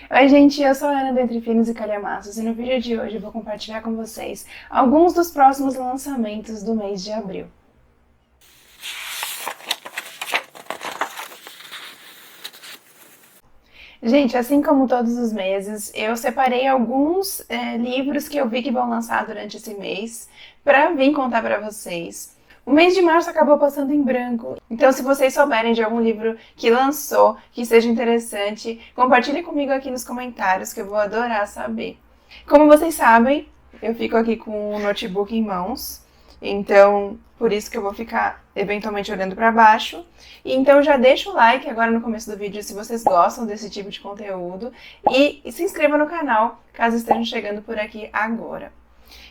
Oi, gente, eu sou a Ana do Entre Finos e Calhamaços e no vídeo de hoje eu vou compartilhar com vocês alguns dos próximos lançamentos do mês de abril. Gente, assim como todos os meses, eu separei alguns livros que eu vi que vão lançar durante esse mês para vir contar para vocês. O mês de março acabou passando em branco, então se vocês souberem de algum livro que lançou, que seja interessante, compartilhe comigo aqui nos comentários que eu vou adorar saber. Como vocês sabem, eu fico aqui com o notebook em mãos, então por isso que eu vou ficar eventualmente olhando para baixo. E então já deixa o like agora no começo do vídeo se vocês gostam desse tipo de conteúdo e se inscreva no canal caso estejam chegando por aqui agora.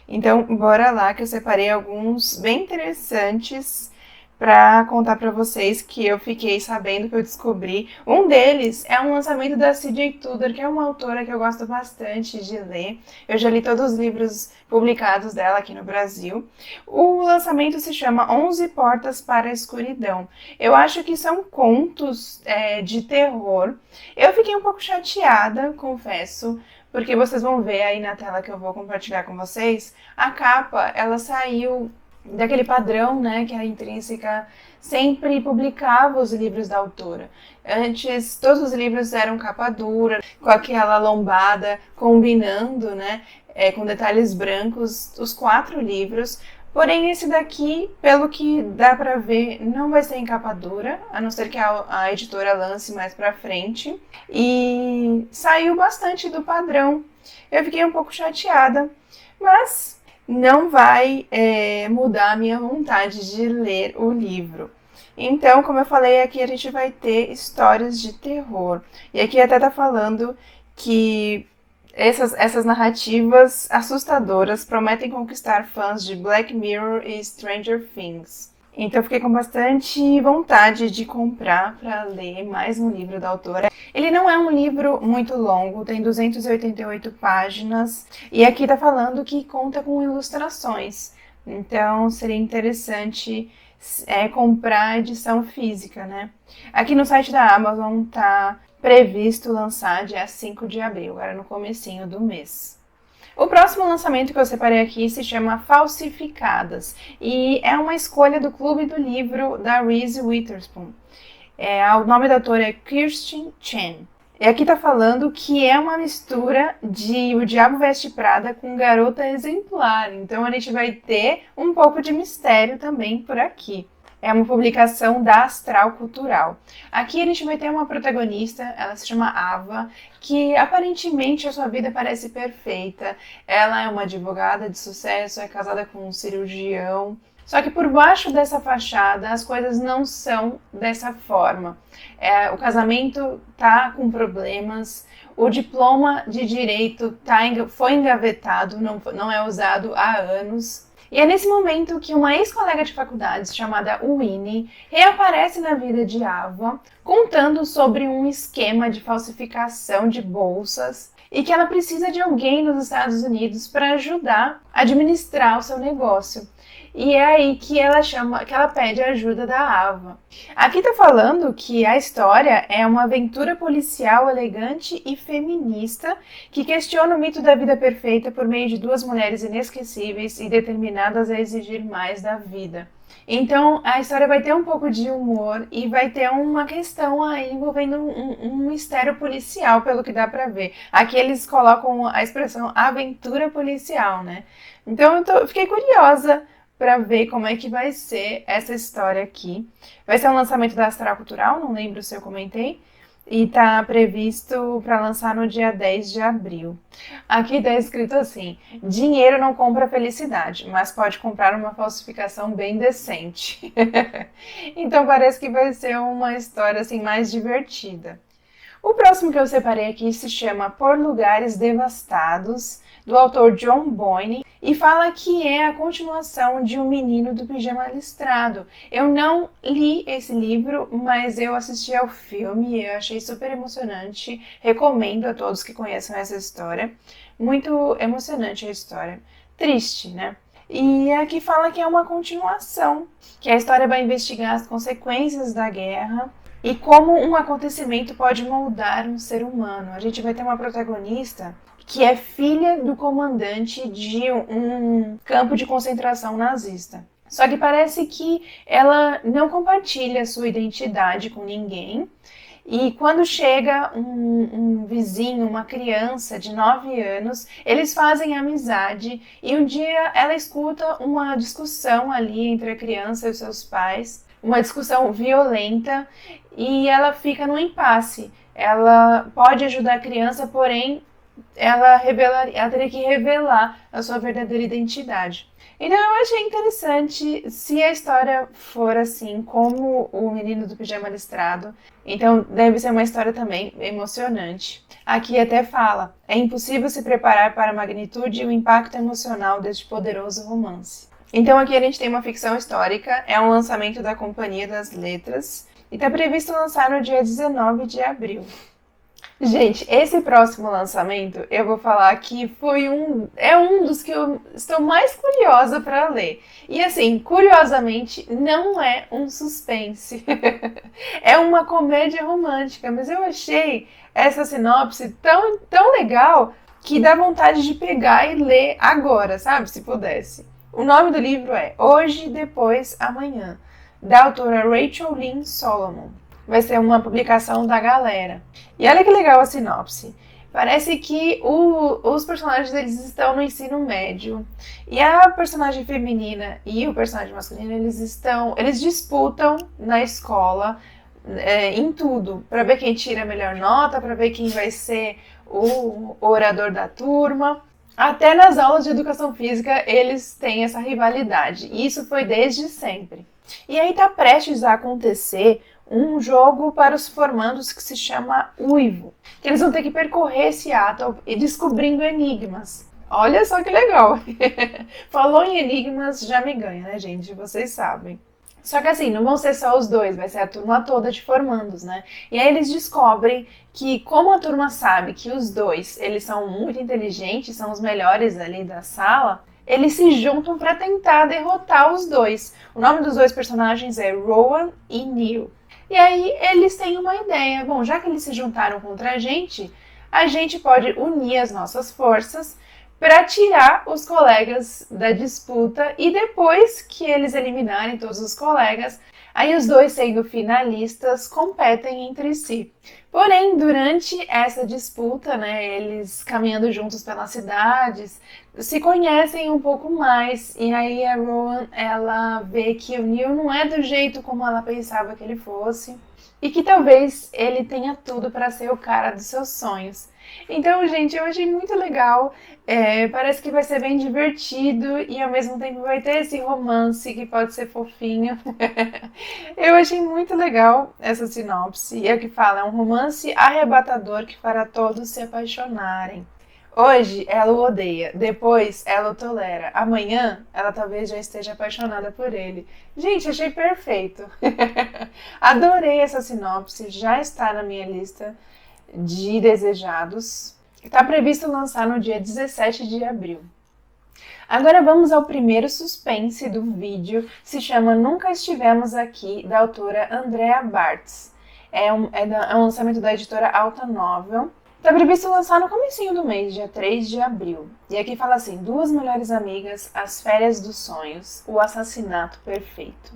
Então, bora lá que eu separei alguns bem interessantes para contar para vocês que eu fiquei sabendo, que eu descobri. Um deles é um lançamento da C.J. Tudor, que é uma autora que eu gosto bastante de ler. Eu já li todos os livros publicados dela aqui no Brasil. O lançamento se chama 11 Portas para a Escuridão. Eu acho que são contos de terror. Eu fiquei um pouco chateada, confesso, porque vocês vão ver aí na tela que eu vou compartilhar com vocês, a capa, ela saiu daquele padrão, né, que a Intrínseca sempre publicava os livros da autora. Antes, todos os livros eram capa dura, com aquela lombada, combinando, né, com detalhes brancos, os 4 livros. Porém, esse daqui, pelo que dá pra ver, não vai ser em capa dura, a não ser que a editora lance mais pra frente. E saiu bastante do padrão. Eu fiquei um pouco chateada, mas não vai mudar a minha vontade de ler o livro. Então, como eu falei, aqui a gente vai ter histórias de terror. E aqui até tá falando que essas narrativas assustadoras prometem conquistar fãs de Black Mirror e Stranger Things. Então eu fiquei com bastante vontade de comprar para ler mais um livro da autora. Ele não é um livro muito longo, tem 288 páginas e aqui tá falando que conta com ilustrações. Então seria interessante comprar a edição física, né? Aqui no site da Amazon tá previsto lançar dia 5 de abril, agora no comecinho do mês. O próximo lançamento que eu separei aqui se chama Falsificadas e é uma escolha do Clube do Livro da Reese Witherspoon. O nome da autora é Kirsten Chen. E aqui tá falando que é uma mistura de O Diabo Veste Prada com Garota Exemplar. Então a gente vai ter um pouco de mistério também por aqui. É uma publicação da Astral Cultural. Aqui a gente vai ter uma protagonista, ela se chama Ava, que aparentemente a sua vida parece perfeita. Ela é uma advogada de sucesso, é casada com um cirurgião. Só que por baixo dessa fachada as coisas não são dessa forma. O casamento tá com problemas, o diploma de direito foi engavetado, não é usado há anos. E é nesse momento que uma ex-colega de faculdade chamada Winnie reaparece na vida de Ava, contando sobre um esquema de falsificação de bolsas e que ela precisa de alguém nos Estados Unidos para ajudar a administrar o seu negócio. E é aí que ela pede a ajuda da Ava. Aqui tá falando que a história é uma aventura policial elegante e feminista que questiona o mito da vida perfeita por meio de 2 mulheres inesquecíveis e determinadas a exigir mais da vida. Então a história vai ter um pouco de humor e vai ter uma questão aí envolvendo um mistério policial, pelo que dá pra ver. Aqui eles colocam a expressão aventura policial, né? Então fiquei curiosa para ver como é que vai ser essa história aqui. Vai ser um lançamento da Astral Cultural, não lembro se eu comentei, e está previsto para lançar no dia 10 de abril. Aqui está escrito assim: dinheiro não compra felicidade, mas pode comprar uma falsificação bem decente. Então parece que vai ser uma história assim mais divertida. O próximo que eu separei aqui se chama Por Lugares Devastados, do autor John Boyne, e fala que é a continuação de O Menino do Pijama Listrado. Eu não li esse livro, mas eu assisti ao filme e eu achei super emocionante. Recomendo a todos que conheçam essa história. Muito emocionante a história. Triste, né? E aqui fala que é uma continuação, que a história vai investigar as consequências da guerra e como um acontecimento pode moldar um ser humano. A gente vai ter uma protagonista que é filha do comandante de um campo de concentração nazista. Só que parece que ela não compartilha sua identidade com ninguém. E quando chega um vizinho, uma criança de 9 anos, eles fazem amizade e um dia ela escuta uma discussão ali entre a criança e os seus pais, uma discussão violenta, e ela fica no impasse. Ela pode ajudar a criança, porém ela teria que revelar a sua verdadeira identidade. Então eu achei interessante se a história for assim, como o Menino do Pijama Listrado. Então deve ser uma história também emocionante. Aqui até fala, é impossível se preparar para a magnitude e o impacto emocional deste poderoso romance. Então aqui a gente tem uma ficção histórica, é um lançamento da Companhia das Letras e está previsto lançar no dia 19 de abril. Gente, esse próximo lançamento eu vou falar que é um dos que eu estou mais curiosa para ler. E assim, curiosamente, não é um suspense. É uma comédia romântica, mas eu achei essa sinopse tão legal que dá vontade de pegar e ler agora, sabe? Se pudesse. O nome do livro é Hoje, Depois, Amanhã, da autora Rachel Lynn Solomon. Vai ser uma publicação da Galera. E olha que legal a sinopse. Parece que os personagens deles estão no ensino médio. E a personagem feminina e o personagem masculino, eles disputam na escola em tudo. Para ver quem tira a melhor nota, para ver quem vai ser o orador da turma. Até nas aulas de educação física eles têm essa rivalidade. E isso foi desde sempre. E aí está prestes a acontecer um jogo para os formandos que se chama Uivo, que eles vão ter que percorrer esse ato e descobrindo enigmas. Olha só que legal! Falou em enigmas, já me ganha, né, gente? Vocês sabem. Só que assim, não vão ser só os dois, vai ser a turma toda de formandos, né? E aí eles descobrem que, como a turma sabe que os dois, eles são muito inteligentes, são os melhores ali da sala, eles se juntam para tentar derrotar os dois. O nome dos dois personagens é Rowan e Neil. E aí eles têm uma ideia. Bom, já que eles se juntaram contra a gente pode unir as nossas forças para tirar os colegas da disputa e depois que eles eliminarem todos os colegas, aí os dois sendo finalistas competem entre si. Porém, durante essa disputa, né, eles caminhando juntos pelas cidades, se conhecem um pouco mais. E aí a Rowan, ela vê que o Neil não é do jeito como ela pensava que ele fosse. E que talvez ele tenha tudo para ser o cara dos seus sonhos. Então, gente, eu achei muito legal. Parece que vai ser bem divertido e ao mesmo tempo vai ter esse romance que pode ser fofinho. Eu achei muito legal essa sinopse. E é o que fala, é um romance arrebatador que fará todos se apaixonarem. Hoje ela o odeia, depois ela o tolera, amanhã ela talvez já esteja apaixonada por ele. Gente, achei perfeito. Adorei essa sinopse, já está na minha lista de desejados. Está previsto lançar no dia 17 de abril. Agora vamos ao primeiro suspense do vídeo, se chama Nunca Estivemos Aqui, da autora Andrea Bartz. É um lançamento da editora Alta Novel. Está previsto lançar no comecinho do mês, dia 3 de abril. E aqui fala assim, duas melhores amigas, as férias dos sonhos, o assassinato perfeito.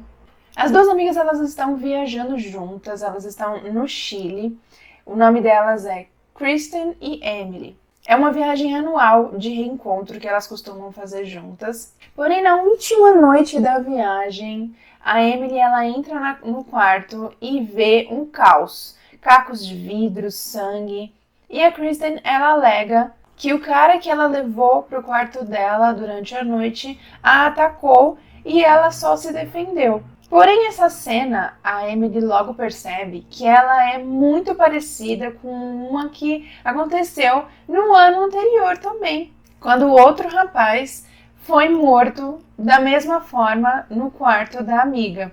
As duas amigas, elas estão viajando juntas, elas estão no Chile. O nome delas é Kristen e Emily. É uma viagem anual de reencontro que elas costumam fazer juntas. Porém, na última noite da viagem, a Emily ela entra no quarto e vê um caos. Cacos de vidro, sangue. E a Kristen, ela alega que o cara que ela levou para o quarto dela durante a noite a atacou e ela só se defendeu. Porém, essa cena, a Emily logo percebe que ela é muito parecida com uma que aconteceu no ano anterior também, quando o outro rapaz foi morto da mesma forma no quarto da amiga.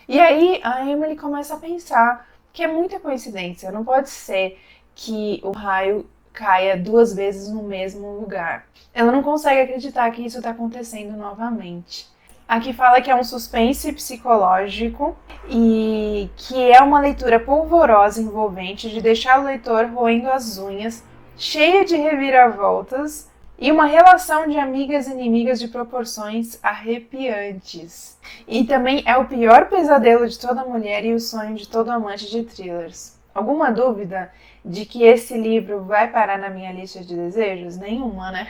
E aí a Emily começa a pensar que é muita coincidência, não pode ser que o raio caia duas vezes no mesmo lugar. Ela não consegue acreditar que isso está acontecendo novamente. Aqui fala que é um suspense psicológico e que é uma leitura polvorosa e envolvente de deixar o leitor roendo as unhas, cheia de reviravoltas e uma relação de amigas e inimigas de proporções arrepiantes. E também é o pior pesadelo de toda mulher e o sonho de todo amante de thrillers. Alguma dúvida de que esse livro vai parar na minha lista de desejos? Nenhuma, né?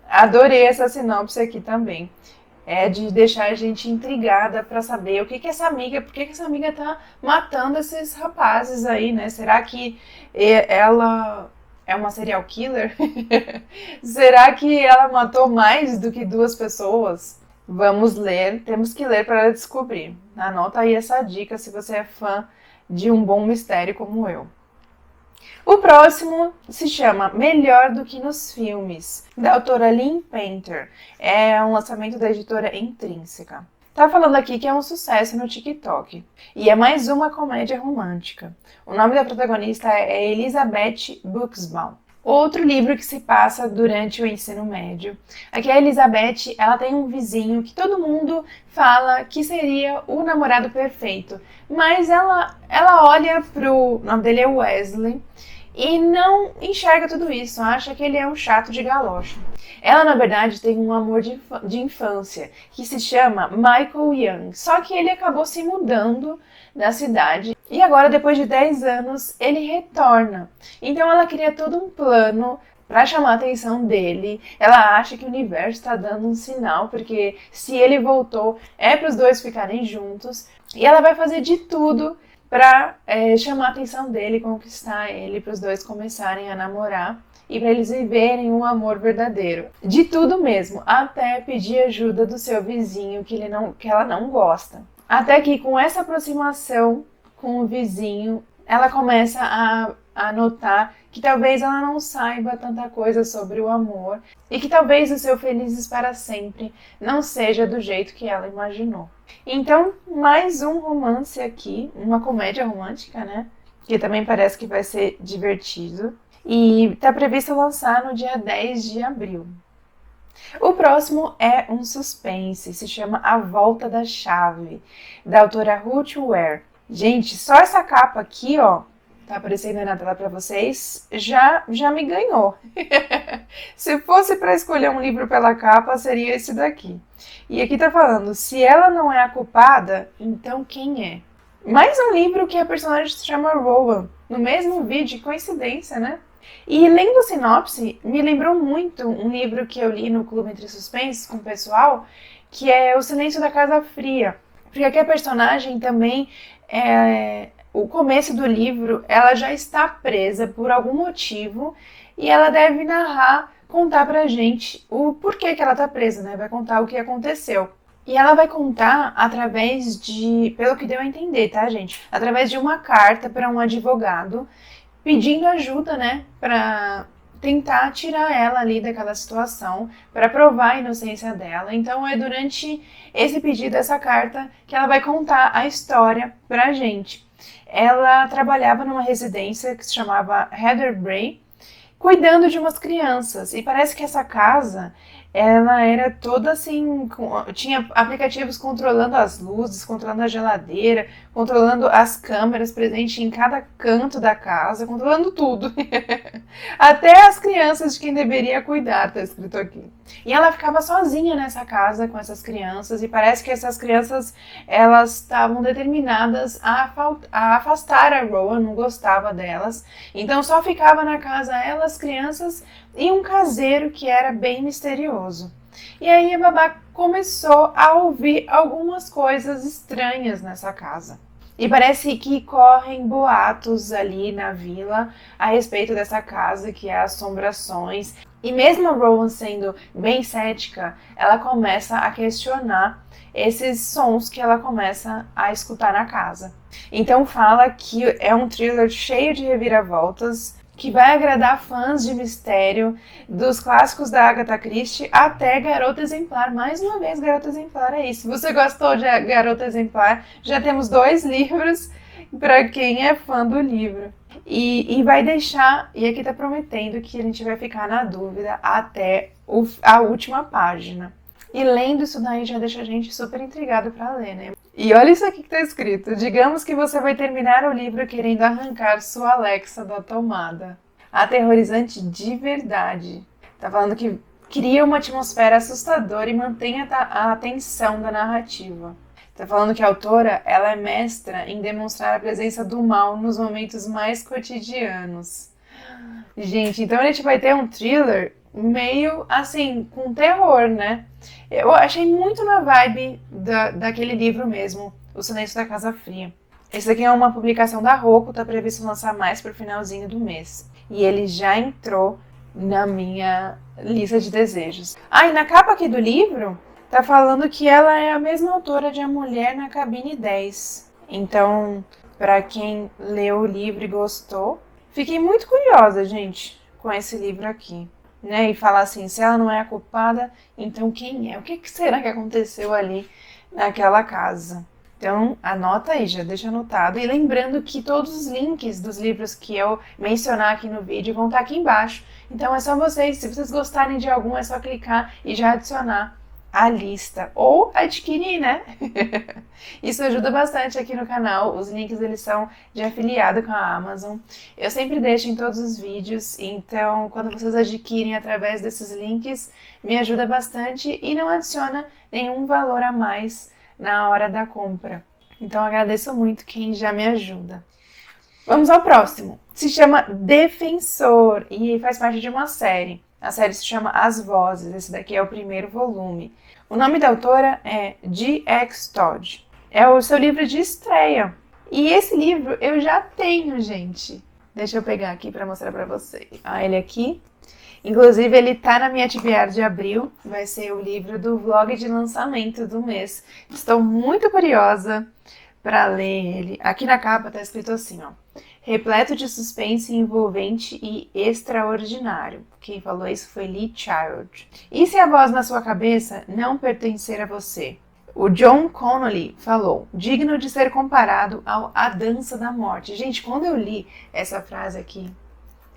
Adorei essa sinopse aqui também. É de deixar a gente intrigada para saber por que essa amiga tá matando esses rapazes aí, né? Será que ela é uma serial killer? Será que ela matou mais do que 2 pessoas? Vamos ler, temos que ler para descobrir. Anota aí essa dica se você é fã de um bom mistério como eu. O próximo se chama Melhor do que nos Filmes, da autora Lynn Painter. É um lançamento da editora Intrínseca. Tá falando aqui que é um sucesso no TikTok. E é mais uma comédia romântica. O nome da protagonista é Elizabeth Buxbaum. Outro livro que se passa durante o ensino médio. Aqui a Elizabeth, ela tem um vizinho que todo mundo fala que seria o namorado perfeito. Mas ela olha o nome dele é Wesley, e não enxerga tudo isso, acha que ele é um chato de galocha. Ela, na verdade, tem um amor de infância, que se chama Michael Young, só que ele acabou se mudando da cidade, e agora, depois de 10 anos, ele retorna. Então ela cria todo um plano para chamar a atenção dele. Ela acha que o universo está dando um sinal, porque se ele voltou, é para os dois ficarem juntos, e ela vai fazer de tudo para chamar a atenção dele, conquistar ele, para os dois começarem a namorar e para eles viverem um amor verdadeiro. De tudo mesmo, até pedir ajuda do seu vizinho que ela não gosta. Até que com essa aproximação com o vizinho, ela começa a notar que talvez ela não saiba tanta coisa sobre o amor e que talvez o seu Felizes para Sempre não seja do jeito que ela imaginou. Então, mais um romance aqui, uma comédia romântica, né? Que também parece que vai ser divertido. E está previsto lançar no dia 10 de abril. O próximo é um suspense, se chama A Volta da Chave, da autora Ruth Ware. Gente, só essa capa aqui, ó, tá aparecendo aí na tela para vocês, já me ganhou. Se fosse para escolher um livro pela capa, seria esse daqui. E aqui tá falando, se ela não é a culpada, então quem é? Mais um livro que a personagem se chama Rowan, no mesmo vídeo, coincidência, né? E lendo a sinopse, me lembrou muito um livro que eu li no Clube Entre Suspensos com o pessoal, que é O Silêncio da Casa Fria. Porque aqui a personagem também, o começo do livro, ela já está presa por algum motivo e ela deve contar pra gente o porquê que ela tá presa, né? Vai contar o que aconteceu. E ela vai contar através pelo que deu a entender, tá, gente? Através de uma carta para um advogado pedindo ajuda, né, para tentar tirar ela ali daquela situação, para provar a inocência dela. Então é durante esse pedido, essa carta, que ela vai contar a história pra gente. Ela trabalhava numa residência que se chamava Heather Bray, cuidando de umas crianças. E parece que essa casa, ela era toda assim, tinha aplicativos controlando as luzes, controlando a geladeira, controlando as câmeras presentes em cada canto da casa, controlando tudo. Até as crianças de quem deveria cuidar, tá escrito aqui. E ela ficava sozinha nessa casa com essas crianças, e parece que essas crianças, elas estavam determinadas a afastar a Rowan, não gostava delas. Então só ficava na casa ela, as crianças e um caseiro que era bem misterioso. E aí a babá começou a ouvir algumas coisas estranhas nessa casa. E parece que correm boatos ali na vila a respeito dessa casa, que é assombrações. E mesmo a Rowan sendo bem cética, ela começa a questionar esses sons que ela começa a escutar na casa. Então fala que é um thriller cheio de reviravoltas, que vai agradar fãs de mistério, dos clássicos da Agatha Christie até Garota Exemplar. Mais uma vez, Garota Exemplar aí. Se você gostou de Garota Exemplar, já temos 2 livros para quem é fã do livro. E vai deixar, e aqui tá prometendo que a gente vai ficar na dúvida até a última página. E lendo isso daí já deixa a gente super intrigado para ler, né? E olha isso aqui que tá escrito. Digamos que você vai terminar o livro querendo arrancar sua Alexa da tomada. Aterrorizante de verdade. Tá falando que cria uma atmosfera assustadora e mantém a atenção da narrativa. Tá falando que a autora, ela é mestra em demonstrar a presença do mal nos momentos mais cotidianos. Gente, então a gente vai ter um thriller meio, assim, com terror, né? Eu achei muito na vibe daquele livro mesmo, O Silêncio da Casa Fria. Esse daqui é uma publicação da Roku, tá previsto lançar mais pro finalzinho do mês. E ele já entrou na minha lista de desejos. Ah, e na capa aqui do livro, tá falando que ela é a mesma autora de A Mulher na Cabine 10. Então, para quem leu o livro e gostou, fiquei muito curiosa, gente, com esse livro aqui. Né? E falar assim, se ela não é a culpada, então quem é? O que será que aconteceu ali naquela casa? Então, anota aí, já deixa anotado. E lembrando que todos os links dos livros que eu mencionar aqui no vídeo vão estar aqui embaixo. Então, é só vocês, se vocês gostarem de algum, é só clicar e já adicionar a lista. Ou adquirir, né? Isso ajuda bastante aqui no canal. Os links, eles são de afiliado com a Amazon. Eu sempre deixo em todos os vídeos. Então, quando vocês adquirem através desses links, me ajuda bastante e não adiciona nenhum valor a mais na hora da compra. Então, agradeço muito quem já me ajuda. Vamos ao próximo. Se chama Defensor e faz parte de uma série. A série se chama As Vozes. Esse daqui é o primeiro volume. O nome da autora é G.X. Todd. É o seu livro de estreia. E esse livro eu já tenho, gente. Deixa eu pegar aqui para mostrar para vocês. Ah, ele aqui. Inclusive, ele tá na minha TBR de abril. Vai ser o livro do vlog de lançamento do mês. Estou muito curiosa para ler ele. Aqui na capa tá escrito assim, ó. Repleto de suspense, envolvente e extraordinário. Quem falou isso foi Lee Child. E se a voz na sua cabeça não pertencer a você? O John Connolly falou, digno de ser comparado ao A Dança da Morte. Gente, quando eu li essa frase aqui,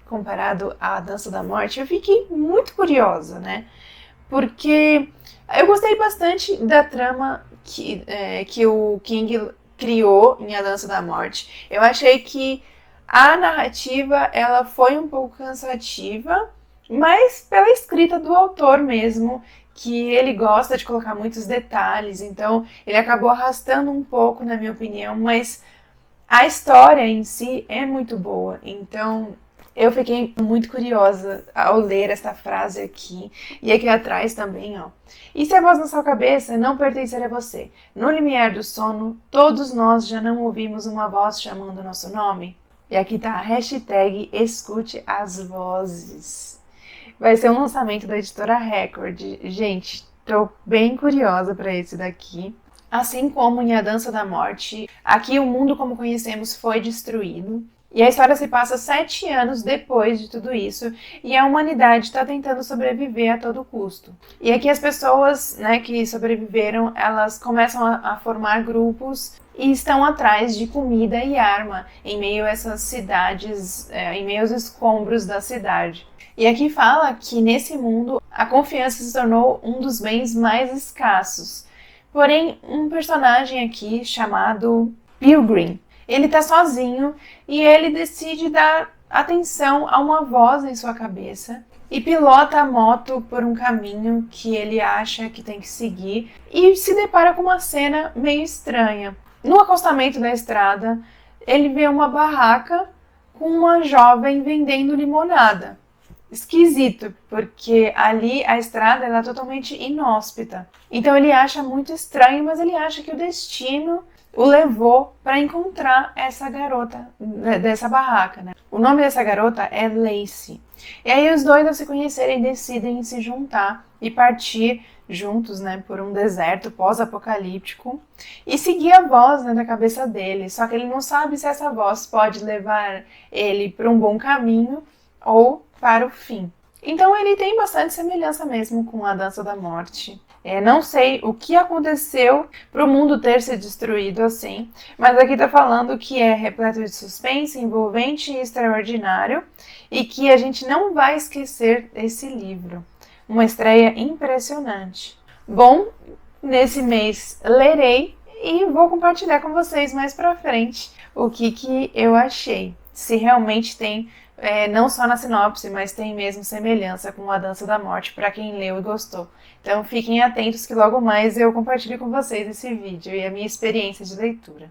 comparado à Dança da Morte, eu fiquei muito curiosa, né? Porque eu gostei bastante da trama que o King criou em A Dança da Morte. Eu achei que a narrativa, ela foi um pouco cansativa, mas pela escrita do autor mesmo, que ele gosta de colocar muitos detalhes, então ele acabou arrastando um pouco, na minha opinião, mas a história em si é muito boa, então eu fiquei muito curiosa ao ler essa frase aqui, e aqui atrás também, ó. E se a voz na sua cabeça não pertencer a você? No limiar do sono, todos nós já não ouvimos uma voz chamando nosso nome? E aqui tá a hashtag escute as vozes. Vai ser um lançamento da editora Record. Gente, tô bem curiosa para esse daqui. Assim como em A Dança da Morte, aqui o mundo como conhecemos foi destruído. E a história se passa 7 anos depois de tudo isso, e a humanidade está tentando sobreviver a todo custo. E aqui as pessoas, né, que sobreviveram, elas começam a formar grupos e estão atrás de comida e arma em meio a essas cidades, em meio aos escombros da cidade. E aqui fala que nesse mundo a confiança se tornou um dos bens mais escassos. Porém, um personagem aqui chamado Pilgrim, ele tá sozinho e ele decide dar atenção a uma voz em sua cabeça e pilota a moto por um caminho que ele acha que tem que seguir e se depara com uma cena meio estranha. No acostamento da estrada, ele vê uma barraca com uma jovem vendendo limonada. Esquisito, porque ali a estrada ela é totalmente inóspita. Então ele acha muito estranho, mas ele acha que o destino o levou para encontrar essa garota dessa barraca, né? O nome dessa garota é Lacey. E aí os dois, ao se conhecerem, decidem se juntar e partir juntos, né, por um deserto pós-apocalíptico e seguir a voz, né, da cabeça dele. Só que ele não sabe se essa voz pode levar ele para um bom caminho ou para o fim. Então ele tem bastante semelhança mesmo com A Dança da Morte. Não sei o que aconteceu para o mundo ter se destruído assim, mas aqui está falando que é repleto de suspense, envolvente e extraordinário, e que a gente não vai esquecer esse livro. Uma estreia impressionante. Bom, nesse mês lerei e vou compartilhar com vocês mais pra frente o que eu achei. Se realmente tem, não só na sinopse, mas tem mesmo semelhança com A Dança da Morte para quem leu e gostou. Então fiquem atentos que logo mais eu compartilho com vocês esse vídeo e a minha experiência de leitura.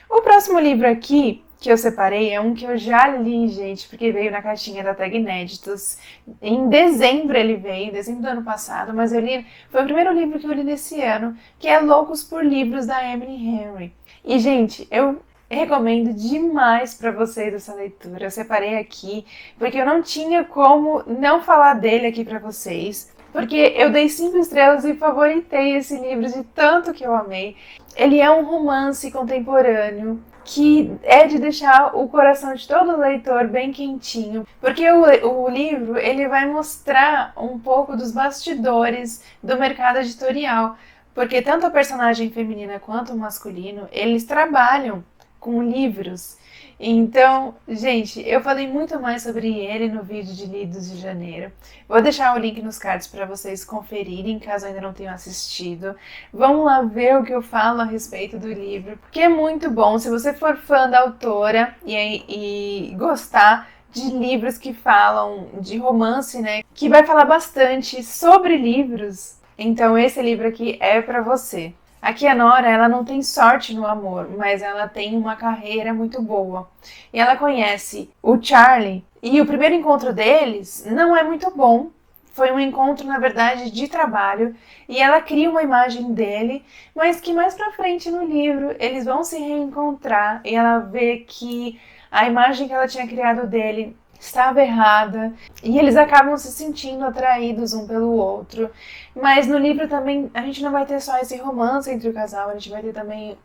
O próximo livro aqui que eu separei é um que eu já li, gente, porque veio na caixinha da Tag Inéditos. Em dezembro ele veio, em dezembro do ano passado, mas eu li, foi o primeiro livro que eu li nesse ano, que é Loucos por Livros, da Emily Henry. E, gente, eu recomendo demais para vocês essa leitura. Eu separei aqui, porque eu não tinha como não falar dele aqui para vocês. Porque eu dei 5 estrelas e favoritei esse livro de tanto que eu amei. Ele é um romance contemporâneo que é de deixar o coração de todo leitor bem quentinho, porque o livro ele vai mostrar um pouco dos bastidores do mercado editorial, porque tanto a personagem feminina quanto o masculino, eles trabalham com livros. Então, gente, eu falei muito mais sobre ele no vídeo de Lidos de Janeiro. Vou deixar o link nos cards para vocês conferirem, caso ainda não tenham assistido. Vamos lá ver o que eu falo a respeito do livro, porque é muito bom. Se você for fã da autora e gostar de livros que falam de romance, né, que vai falar bastante sobre livros, então esse livro aqui é para você. Aqui a Nora, ela não tem sorte no amor, mas ela tem uma carreira muito boa. E ela conhece o Charlie, e o primeiro encontro deles não é muito bom. Foi um encontro, na verdade, de trabalho, e ela cria uma imagem dele, mas que mais pra frente no livro eles vão se reencontrar, e ela vê que a imagem que ela tinha criado dele estava errada, e eles acabam se sentindo atraídos um pelo outro. Mas no livro também a gente não vai ter só esse romance entre o casal, a gente vai ter também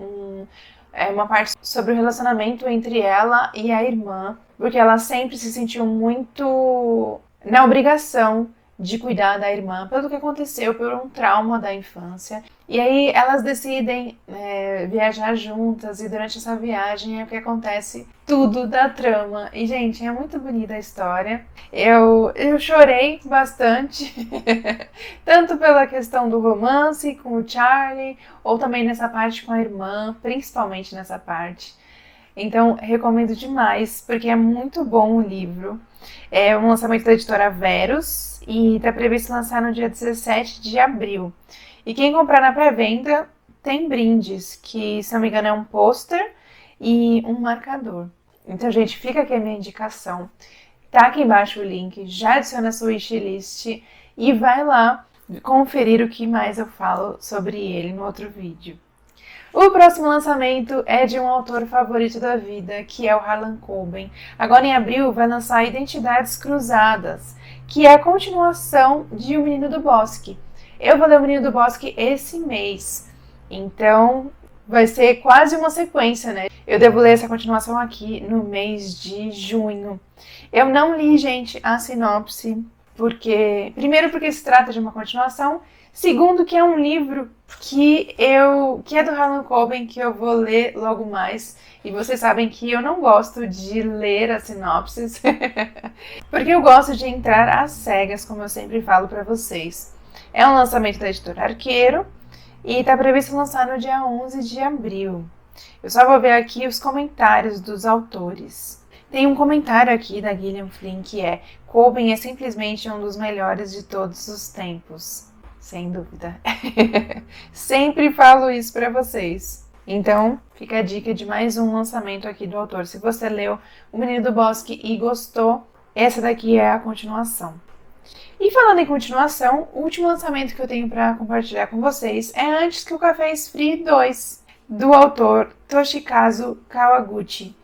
uma parte sobre o relacionamento entre ela e a irmã, porque ela sempre se sentiu muito na obrigação de cuidar da irmã pelo que aconteceu, por um trauma da infância. E aí elas decidem viajar juntas, e durante essa viagem é o que acontece tudo da trama. E, gente, é muito bonita a história. Eu chorei bastante, tanto pela questão do romance com o Charlie, ou também nessa parte com a irmã, principalmente nessa parte. Então, recomendo demais, porque é muito bom o livro. É um lançamento da editora Verus e está previsto lançar no dia 17 de abril. E quem comprar na pré-venda tem brindes, que, se não me engano, é um pôster e um marcador. Então, gente, fica aqui a minha indicação. Tá aqui embaixo o link, já adiciona a sua wishlist e vai lá conferir o que mais eu falo sobre ele no outro vídeo. O próximo lançamento é de um autor favorito da vida, que é o Harlan Coben. Agora em abril vai lançar Identidades Cruzadas, que é a continuação de O Menino do Bosque. Eu vou ler O Menino do Bosque esse mês, então vai ser quase uma sequência, né? Eu devo ler essa continuação aqui no mês de junho. Eu não li, gente, a sinopse, primeiro porque se trata de uma continuação, segundo que é um livro que é do Harlan Coben, que eu vou ler logo mais. E vocês sabem que eu não gosto de ler as sinopses, porque eu gosto de entrar às cegas, como eu sempre falo para vocês. É um lançamento da editora Arqueiro e está previsto lançar no dia 11 de abril. Eu só vou ver aqui os comentários dos autores. Tem um comentário aqui da Gillian Flynn que é: Coben é simplesmente um dos melhores de todos os tempos. Sem dúvida. Sempre falo isso para vocês. Então, fica a dica de mais um lançamento aqui do autor. Se você leu O Menino do Bosque e gostou, essa daqui é a continuação. E falando em continuação, o último lançamento que eu tenho para compartilhar com vocês é Antes que o Café Esfrie 2, do autor Toshikazu Kawaguchi.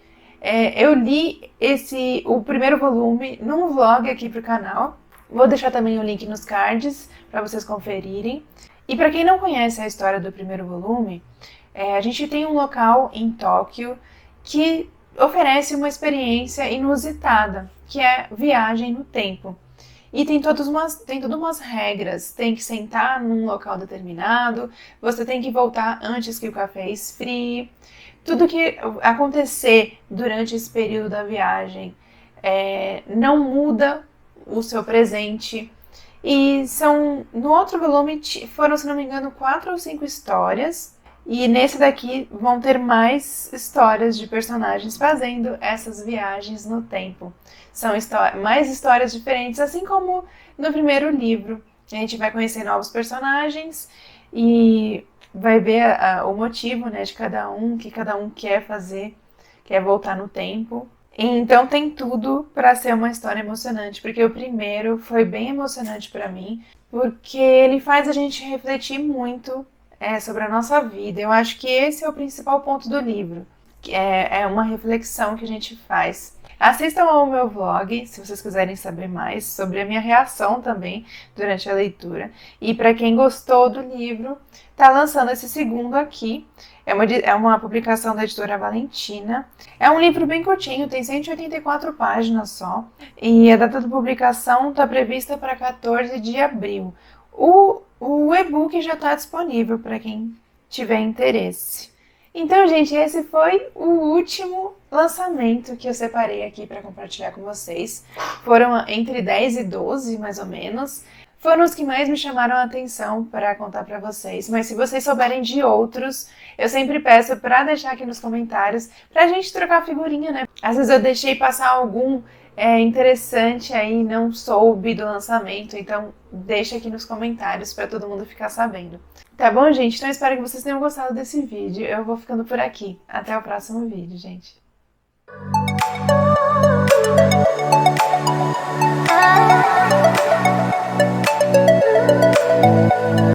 Eu li o primeiro volume num vlog aqui pro canal. Vou deixar também o link nos cards para vocês conferirem. E para quem não conhece a história do primeiro volume, a gente tem um local em Tóquio que oferece uma experiência inusitada, que é viagem no tempo. E tem todas umas regras, tem que sentar num local determinado, você tem que voltar antes que o café esfrie. Tudo que acontecer durante esse período da viagem não muda o seu presente. E no outro volume foram, se não me engano, 4 ou 5 histórias. E nesse daqui vão ter mais histórias de personagens fazendo essas viagens no tempo. São mais histórias diferentes, assim como no primeiro livro. A gente vai conhecer novos personagens e vai ver o motivo, né, de cada um, o que cada um quer fazer, quer voltar no tempo. Então tem tudo para ser uma história emocionante, porque o primeiro foi bem emocionante para mim, porque ele faz a gente refletir muito sobre a nossa vida. Eu acho que esse é o principal ponto do livro, que é uma reflexão que a gente faz. Assistam ao meu vlog, se vocês quiserem saber mais sobre a minha reação também durante a leitura. E para quem gostou do livro, tá lançando esse segundo aqui. É uma publicação da editora Valentina. É um livro bem curtinho, tem 184 páginas só. E a data de publicação está prevista para 14 de abril. O e-book já está disponível para quem tiver interesse. Então, gente, esse foi o último lançamento que eu separei aqui para compartilhar com vocês. Foram entre 10 e 12, mais ou menos. Foram os que mais me chamaram a atenção para contar para vocês. Mas se vocês souberem de outros, eu sempre peço para deixar aqui nos comentários para a gente trocar figurinha, né? Às vezes eu deixei passar algum interessante aí, não soube do lançamento, então deixa aqui nos comentários para todo mundo ficar sabendo. Tá bom, gente? Então eu espero que vocês tenham gostado desse vídeo. Eu vou ficando por aqui. Até o próximo vídeo, gente.